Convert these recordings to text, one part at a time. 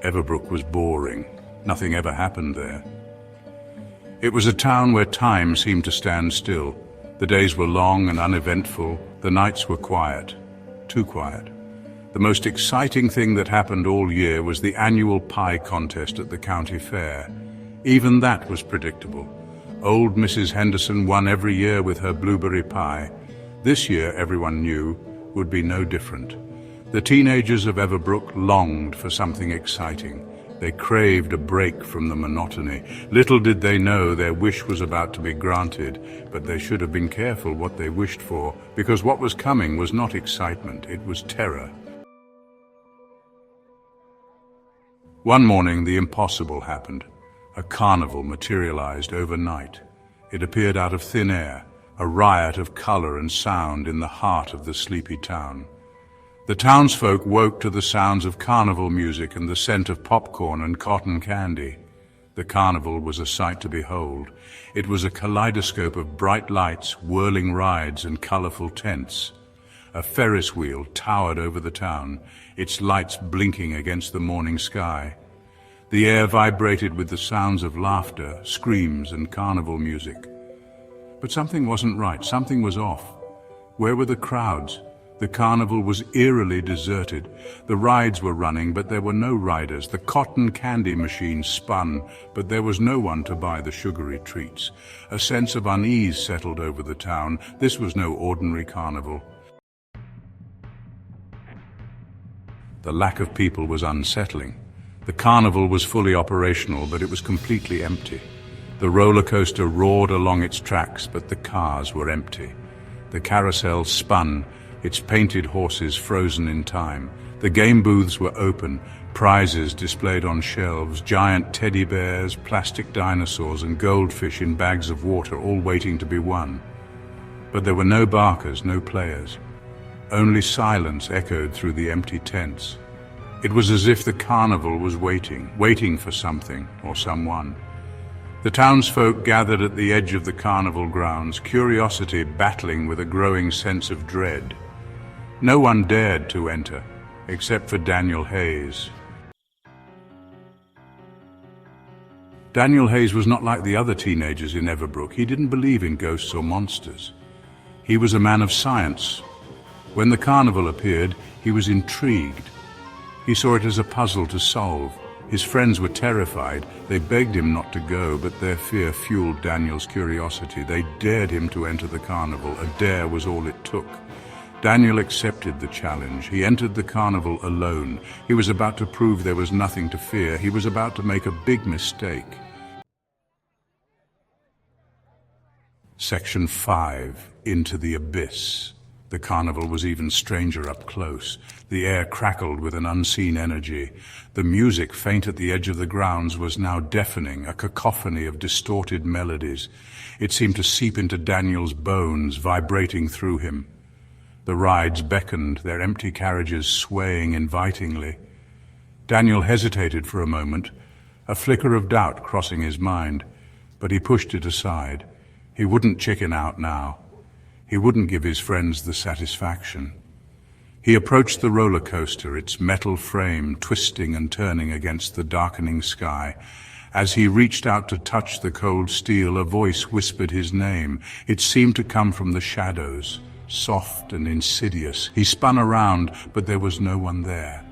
Everbrook was boring. Nothing ever happened there. It was a town where time seemed to stand still. The days were long and uneventful. The nights were quiet. Too quiet. The most exciting thing that happened all year was the annual pie contest at the county fair. Even that was predictable. Old Mrs. Henderson won every year with her blueberry pie. This year, everyone knew, would be no different. The teenagers of Everbrook longed for something exciting. They craved a break from the monotony. Little did they know their wish was about to be granted, but they should have been careful what they wished for, because what was coming was not excitement, it was terror. One morning, the impossible happened. A carnival materialized overnight. It appeared out of thin air, a riot of color and sound in the heart of the sleepy town. The townsfolk woke to the sounds of carnival music and the scent of popcorn and cotton candy. The carnival was a sight to behold. It was a kaleidoscope of bright lights, whirling rides, and colorful tents. A Ferris wheel towered over the town, its lights blinking against the morning sky. The air vibrated with the sounds of laughter, screams, and carnival music. But something wasn't right, something was off. Where were the crowds? The carnival was eerily deserted. The rides were running, but there were no riders. The cotton candy machine spun, but there was no one to buy the sugary treats. A sense of unease settled over the town. This was no ordinary carnival. The lack of people was unsettling. The carnival was fully operational, but it was completely empty. The roller coaster roared along its tracks, but the cars were empty. The carousel spun, its painted horses frozen in time. The game booths were open, prizes displayed on shelves, giant teddy bears, plastic dinosaurs, and goldfish in bags of water, all waiting to be won. But there were no barkers, no players. Only silence echoed through the empty tents. It was as if the carnival was waiting for something or someone. The townsfolk gathered at the edge of the carnival grounds, curiosity battling with a growing sense of dread. No one dared to enter, except for Daniel Hayes. Daniel Hayes was not like the other teenagers in Everbrook. He didn't believe in ghosts or monsters. He was a man of science. When the carnival appeared, he was intrigued. He saw it as a puzzle to solve. His friends were terrified. They begged him not to go, but their fear fueled Daniel's curiosity. They dared him to enter the carnival. A dare was all it took. Daniel accepted the challenge. He entered the carnival alone. He was about to prove there was nothing to fear. He was about to make a big mistake. Section 5. Into the Abyss. The carnival was even stranger up close. The air crackled with an unseen energy. The music, faint at the edge of the grounds, was now deafening, a cacophony of distorted melodies. It seemed to seep into Daniel's bones, vibrating through him. The rides beckoned, their empty carriages swaying invitingly. Daniel hesitated for a moment, a flicker of doubt crossing his mind, but he pushed it aside. He wouldn't chicken out now. He wouldn't give his friends the satisfaction. He approached the roller coaster, its metal frame twisting and turning against the darkening sky. As he reached out to touch the cold steel, a voice whispered his name. It seemed to come from the shadows, soft and insidious. He spun around, but there was no one there.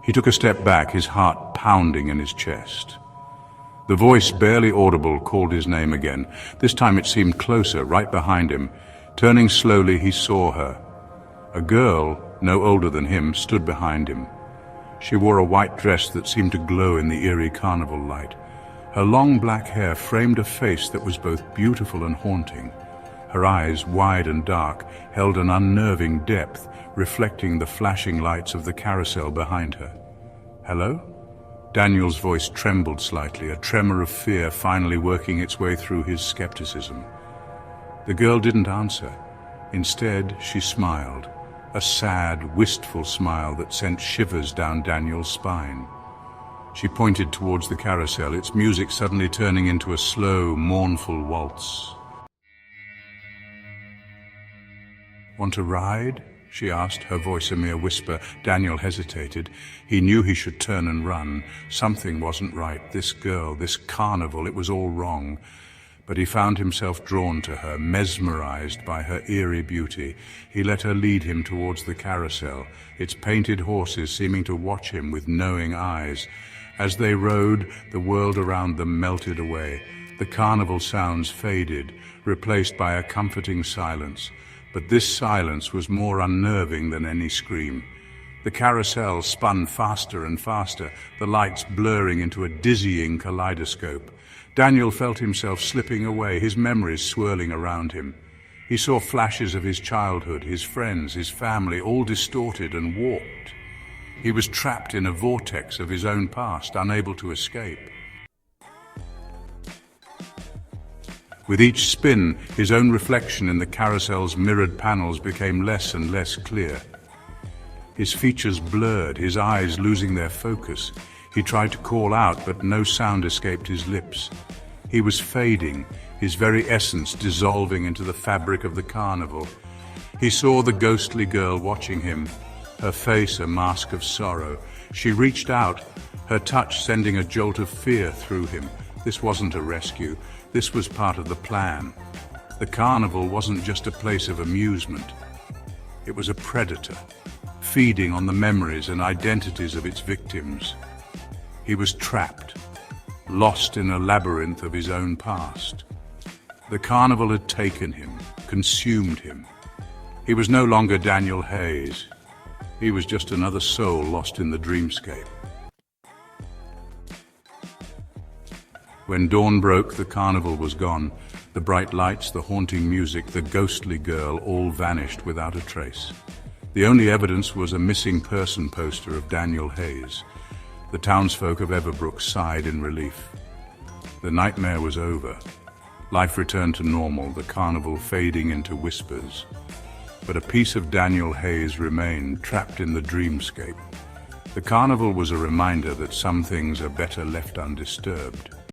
He took a step back, his heart pounding in his chest. The voice, barely audible, called his name again. This time it seemed closer, right behind him. Turning slowly, he saw her. A girl, no older than him, stood behind him. She wore a white dress that seemed to glow in the eerie carnival light. Her long black hair framed a face that was both beautiful and haunting. Her eyes, wide and dark, held an unnerving depth, reflecting the flashing lights of the carousel behind her. "Hello?" Daniel's voice trembled slightly, a tremor of fear finally working its way through his skepticism. The girl didn't answer. Instead, she smiled, a sad, wistful smile that sent shivers down Daniel's spine. She pointed towards the carousel, its music suddenly turning into a slow, mournful waltz. "Want to ride?" she asked, her voice a mere whisper. Daniel hesitated. He knew he should turn and run. Something wasn't right. This girl, this carnival, it was all wrong. But he found himself drawn to her, mesmerized by her eerie beauty. He let her lead him towards the carousel, its painted horses seeming to watch him with knowing eyes. As they rode, the world around them melted away. The carnival sounds faded, replaced by a comforting silence. But this silence was more unnerving than any scream. The carousel spun faster and faster, the lights blurring into a dizzying kaleidoscope. Daniel felt himself slipping away, his memories swirling around him. He saw flashes of his childhood, his friends, his family, all distorted and warped. He was trapped in a vortex of his own past, unable to escape. With each spin, his own reflection in the carousel's mirrored panels became less and less clear. His features blurred, his eyes losing their focus. He tried to call out, but no sound escaped his lips. He was fading, his very essence dissolving into the fabric of the carnival. He saw the ghostly girl watching him, her face a mask of sorrow. She reached out, her touch sending a jolt of fear through him. This wasn't a rescue. This was part of the plan. The carnival wasn't just a place of amusement. It was a predator, feeding on the memories and identities of its victims. He was trapped, lost in a labyrinth of his own past. The carnival had taken him, consumed him. He was no longer Daniel Hayes. He was just another soul lost in the dreamscape. When dawn broke, the carnival was gone. The bright lights, the haunting music, the ghostly girl all vanished without a trace. The only evidence was a missing person poster of Daniel Hayes. The townsfolk of Everbrook sighed in relief. The nightmare was over. Life returned to normal, the carnival fading into whispers. But a piece of Daniel Hayes remained, trapped in the dreamscape. The carnival was a reminder that some things are better left undisturbed.